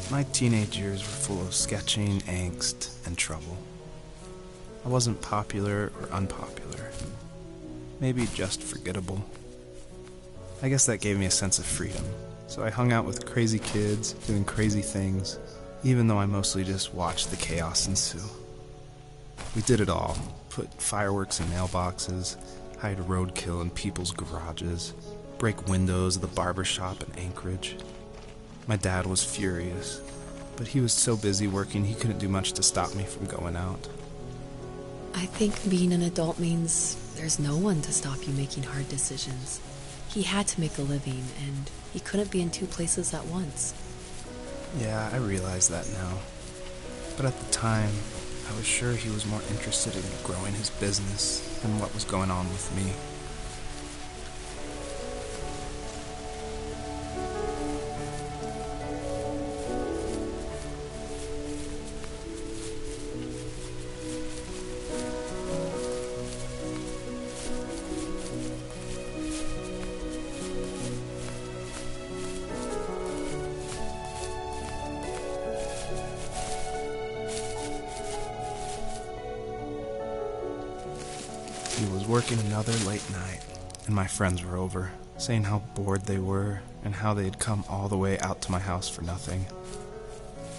My teenage years were full of sketching, angst, and trouble. I wasn't popular or unpopular. Maybe just forgettable. I guess that gave me a sense of freedom, so I hung out with crazy kids, doing crazy things, even though I mostly just watched the chaos ensue. We did it all. Put fireworks in mailboxes, hide roadkill in people's garages, break windows of the barber shop in Anchorage. My dad was furious, but he was so busy working he couldn't do much to stop me from going out. I think being an adult means there's no one to stop you making hard decisions. He had to make a living, and he couldn't be in two places at once. Yeah, I realize that now. But at the time, I was sure he was more interested in growing his business than what was going on with me. He was working another late night, and my friends were over, saying how bored they were and how they had come all the way out to my house for nothing.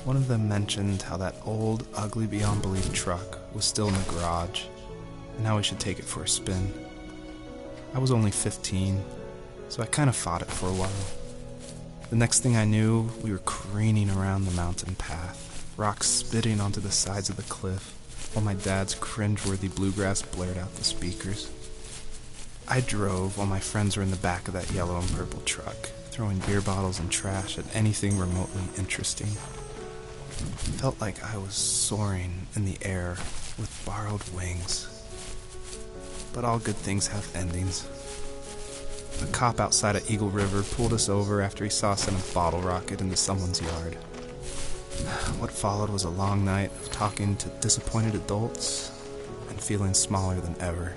One of them mentioned how that old, ugly beyond belief truck was still in the garage, and how we should take it for a spin. I was only 15, so I kind of fought it for a while. The next thing I knew, we were careening around the mountain path, rocks spitting onto the sides of the cliff, while my dad's cringeworthy bluegrass blared out the speakers. I drove while my friends were in the back of that yellow and purple truck, throwing beer bottles and trash at anything remotely interesting. It felt like I was soaring in the air with borrowed wings. But all good things have endings. A cop outside of Eagle River pulled us over after he saw us send a bottle rocket into someone's yard. What followed was a long night of talking to disappointed adults and feeling smaller than ever.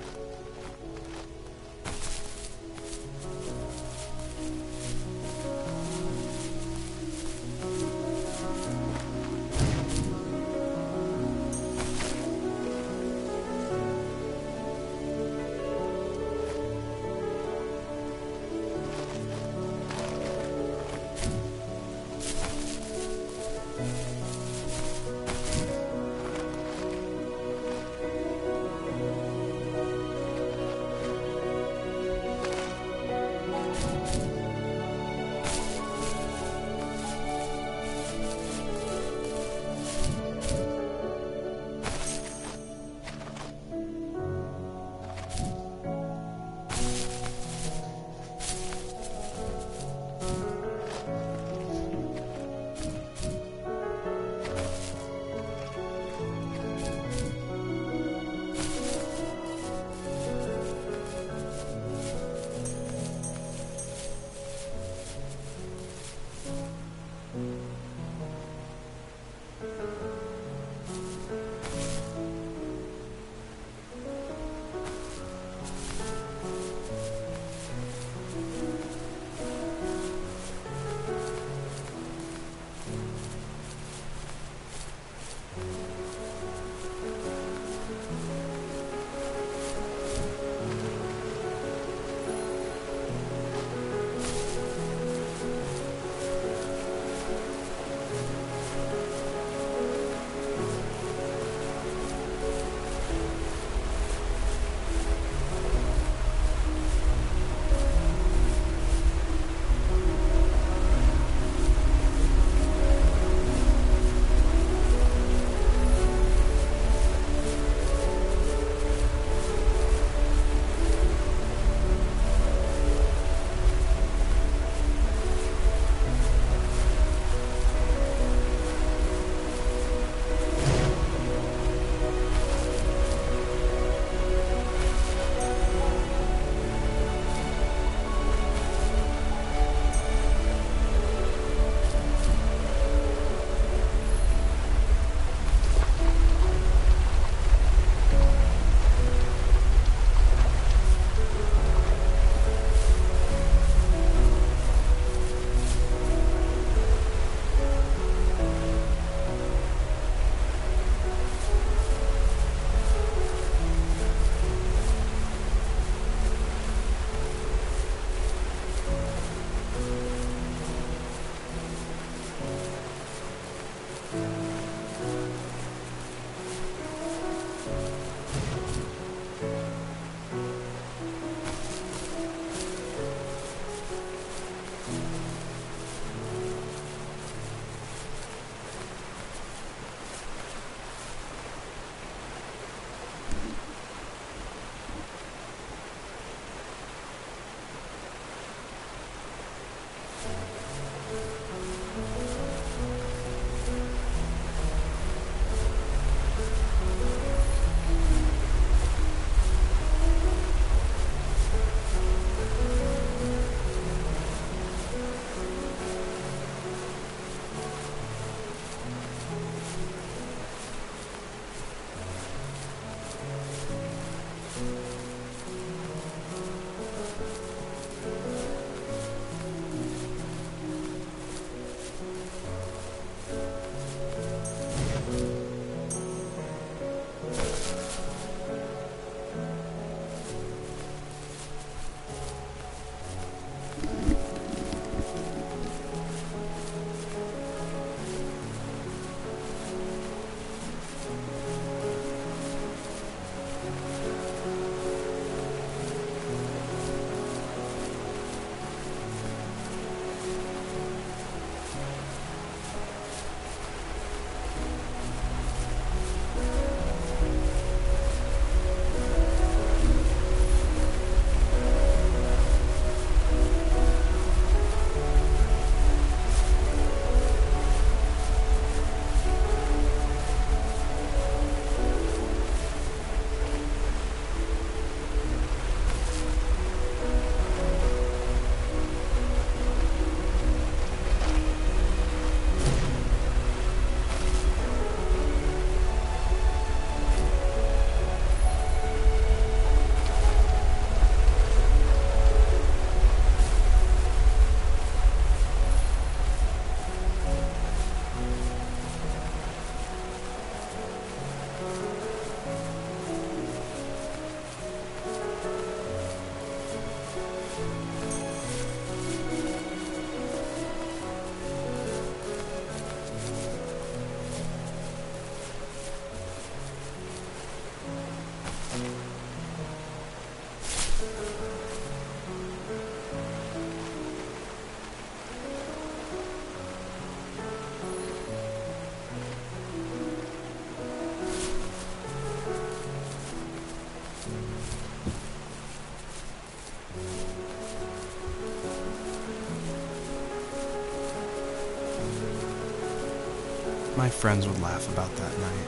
My friends would laugh about that night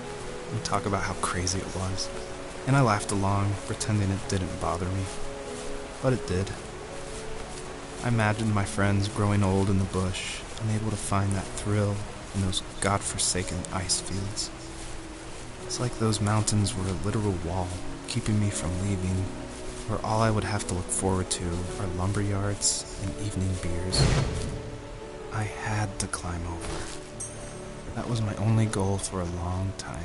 and talk about how crazy it was, and I laughed along, pretending it didn't bother me. But it did. I imagined my friends growing old in the bush, unable to find that thrill in those godforsaken ice fields. It's like those mountains were a literal wall, keeping me from leaving, where all I would have to look forward to are lumber yards and evening beers. I had to climb over. That was my only goal for a long time.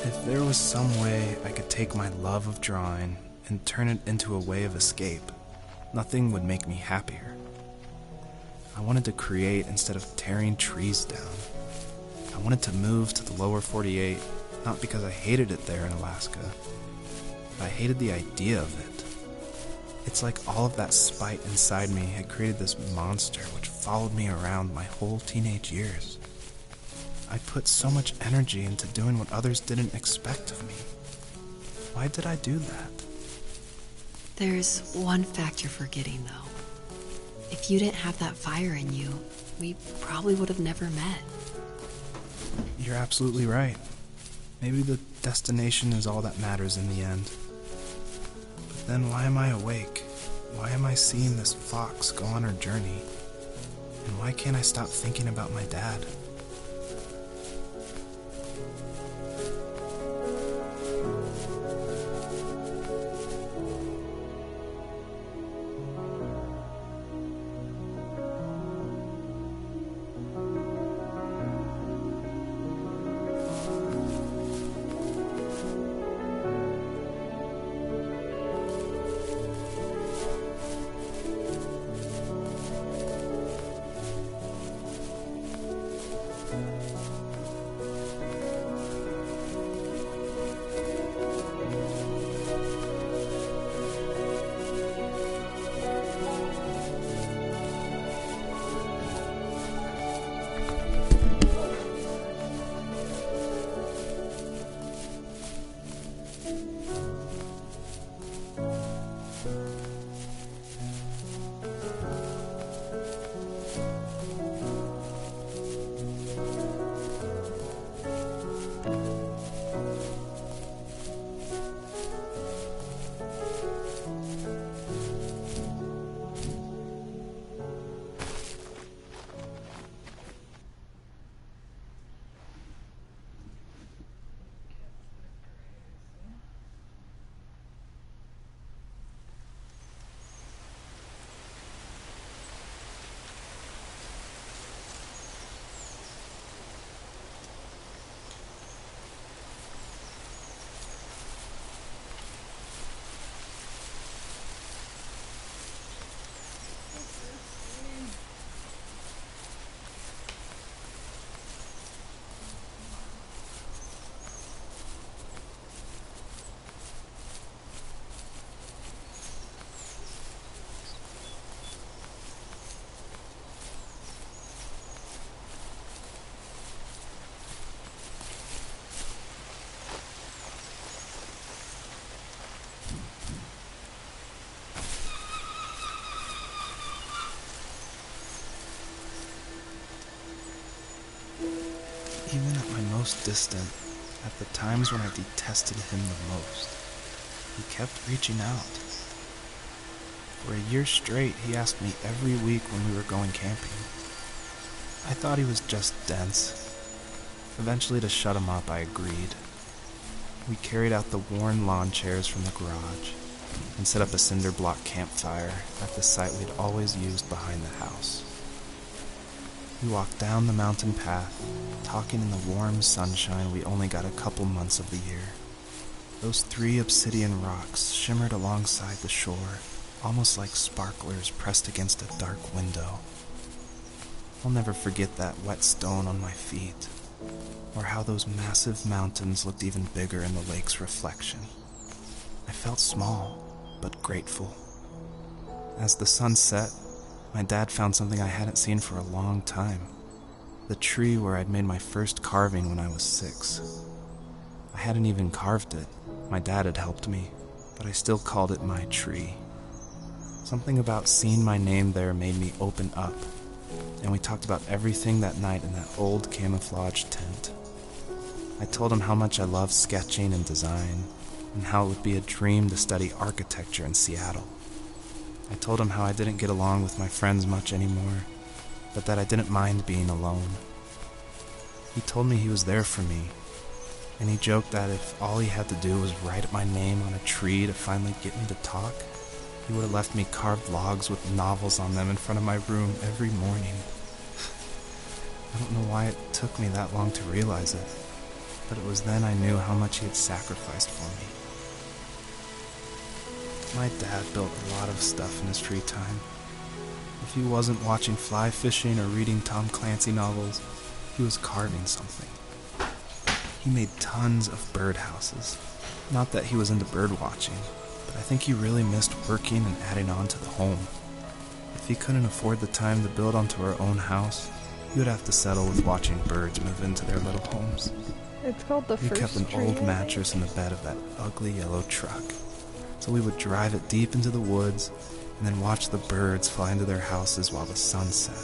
If there was some way I could take my love of drawing and turn it into a way of escape, nothing would make me happier. I wanted to create instead of tearing trees down. I wanted to move to the lower 48, not because I hated it there in Alaska, but I hated the idea of it. It's like all of that spite inside me had created this monster which followed me around my whole teenage years. I put so much energy into doing what others didn't expect of me. Why did I do that? There's one fact you're forgetting, though. If you didn't have that fire in you, we probably would have never met. You're absolutely right. Maybe the destination is all that matters in the end. But then why am I awake? Why am I seeing this fox go on her journey? And why can't I stop thinking about my dad? most distant, at the times when I detested him the most, he kept reaching out. For a year straight, he asked me every week when we were going camping. I thought he was just dense. Eventually, to shut him up, I agreed. We carried out the worn lawn chairs from the garage and set up a cinder block campfire at the site we'd always used behind the house. We walked down the mountain path, talking in the warm sunshine we only got a couple months of the year. Those 3 obsidian rocks shimmered alongside the shore, almost like sparklers pressed against a dark window. I'll never forget that wet stone on my feet, or how those massive mountains looked even bigger in the lake's reflection. I felt small, but grateful. As the sun set, my dad found something I hadn't seen for a long time. The tree where I'd made my first carving when I was 6. I hadn't even carved it. My dad had helped me, but I still called it my tree. Something about seeing my name there made me open up, and we talked about everything that night in that old camouflage tent. I told him how much I loved sketching and design, and how it would be a dream to study architecture in Seattle. I told him how I didn't get along with my friends much anymore, but that I didn't mind being alone. He told me he was there for me, and he joked that if all he had to do was write my name on a tree to finally get me to talk, he would have left me carved logs with novels on them in front of my room every morning. I don't know why it took me that long to realize it, but it was then I knew how much he had sacrificed for me. My dad built a lot of stuff in his free time. If he wasn't watching fly fishing or reading Tom Clancy novels, he was carving something. He made tons of birdhouses. Not that he was into bird watching, but I think he really missed working and adding on to the home. If he couldn't afford the time to build onto our own house, he would have to settle with watching birds move into their little homes. It's called the first We kept an tree, old mattress in the bed of that ugly yellow truck, so we would drive it deep into the woods and then watch the birds fly into their houses while the sun set.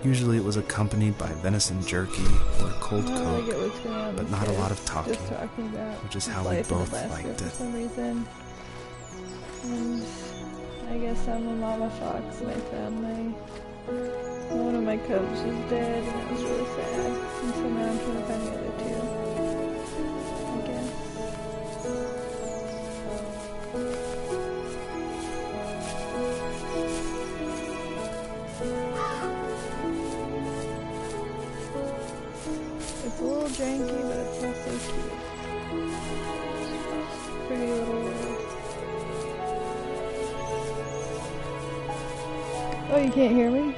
Usually it was accompanied by venison jerky or a cold Coke, but not a lot of talking, which is how we both liked it. For some reason. And I guess I'm a mama fox, and I found one of my cubs was dead, and it was really sad. And so now I'm trying to find the other 2, I guess. It's a little janky, but it's also cute. Pretty little world. Oh, you can't hear me?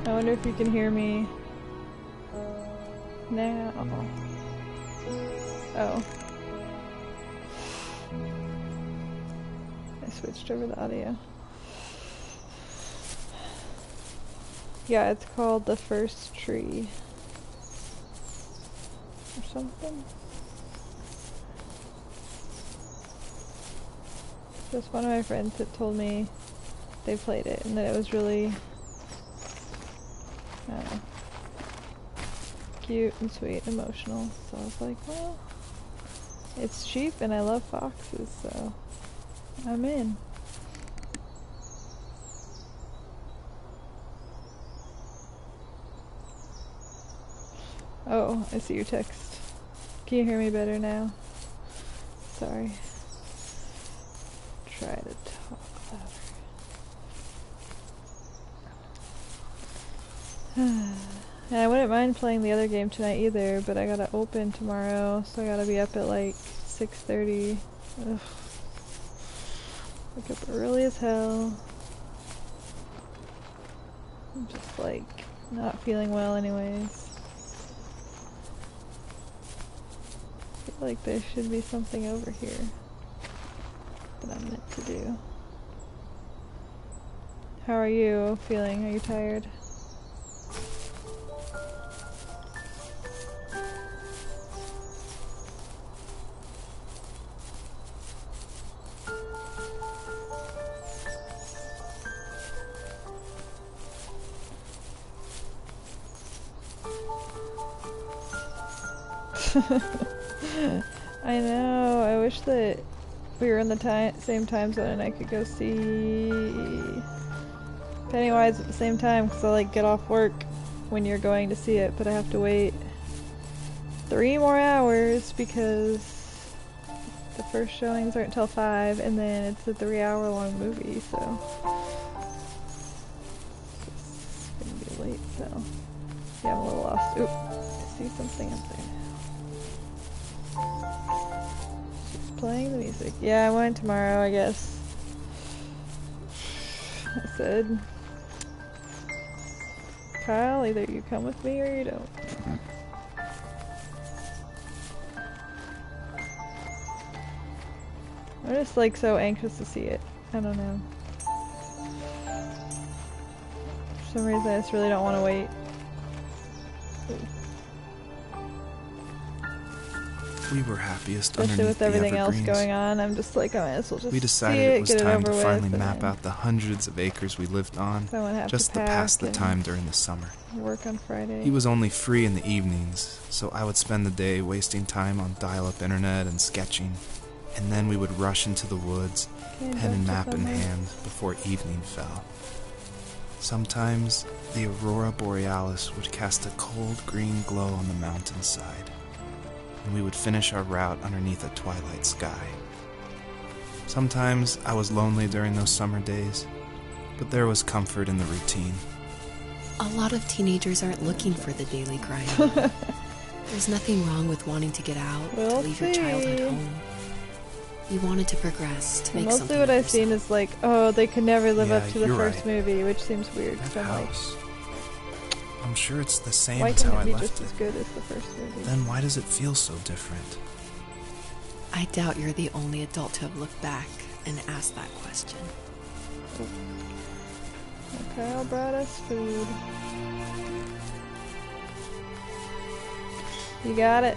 I wonder if you can hear me now. Oh. I switched over the audio. Yeah, it's called the first tree. Or something. Just one of my friends that told me they played it and that it was really cute and sweet and emotional. So I was like, well, it's cheap and I love foxes, so I'm in. Oh, I see your text. Can you hear me better now? Sorry. Try to talk louder. And I wouldn't mind playing the other game tonight either, but I gotta open tomorrow, so I gotta be up at like 6:30. Ugh. Wake up early as hell. I'm just like not feeling well anyways. feel like there should be something over here that I'm meant to do. How are you feeling? Are you tired? I know, I wish that we were in the same time zone and I could go see Pennywise at the same time, because I like get off work when you're going to see it, but I have to wait 3 more hours because the first showings aren't until 5 and then it's a 3-hour long movie, so it's gonna be late, so yeah, I'm a little lost. Oop, I see something up there. She's playing the music. Yeah, I went tomorrow, I guess. I said, Kyle, either you come with me or you don't. I'm just like so anxious to see it. I don't know. For some reason I just really don't want to wait. Ooh. We were happiest Especially underneath with the everything else evergreens. going on, I'm just like, I might as well just We decided see it was get time it to over finally with, map and out the hundreds of acres we lived on, so I wouldn't have just to pack pass the and time during the summer. work on Friday. He was only free in the evenings, so I would spend the day wasting time on dial-up internet and sketching, and then we would rush into the woods, pen and map in hand, before evening fell. Sometimes, the aurora borealis would cast a cold green glow on the mountainside, and we would finish our route underneath a twilight sky. Sometimes I was lonely during those summer days, but there was comfort in the routine. A lot of teenagers aren't looking for the daily grind. There's nothing wrong with wanting to get out, to leave your childhood home. You wanted to progress, to make something Mostly what of I've seen yourself. is like, oh, they could never live up Yeah, to the you're first right. movie, which seems weird. That So I'm like, house, I'm sure it's the same why as how can't I it be left just it. as good as the first movie? Then why does it feel so different? I doubt you're the only adult to have looked back and asked that question. Kyle brought us food. You got it.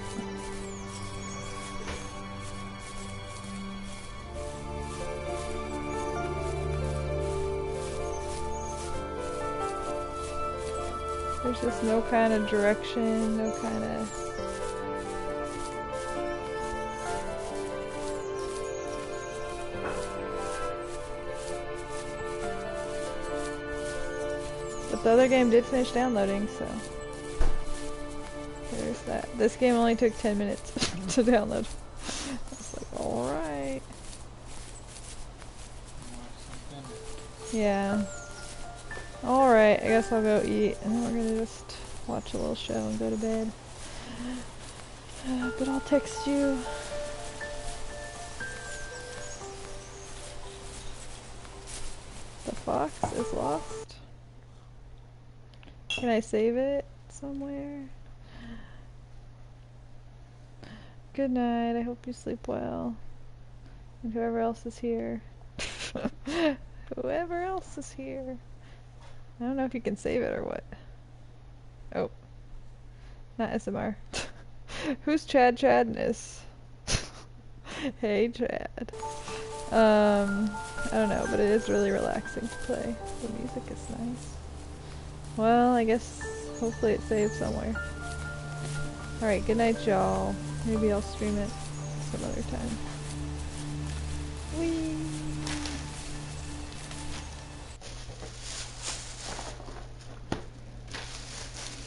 There's just no kind of direction, no kind of... But the other game did finish downloading, so... there's that. This game only took 10 minutes to download. I was like, alright. Yeah. Alright, I guess I'll go eat, and then we're gonna just watch a little show and go to bed. But I'll text you. The fox is lost. Can I save it somewhere? Good night, I hope you sleep well. And whoever else is here. Whoever else is here. I don't know if you can save it or what. Oh. Not SMR. Who's Chadness? Hey Chad. I don't know, but it is really relaxing to play. The music is nice. Well, I guess hopefully it saves somewhere. Alright, good night y'all. Maybe I'll stream it some other time. Whee!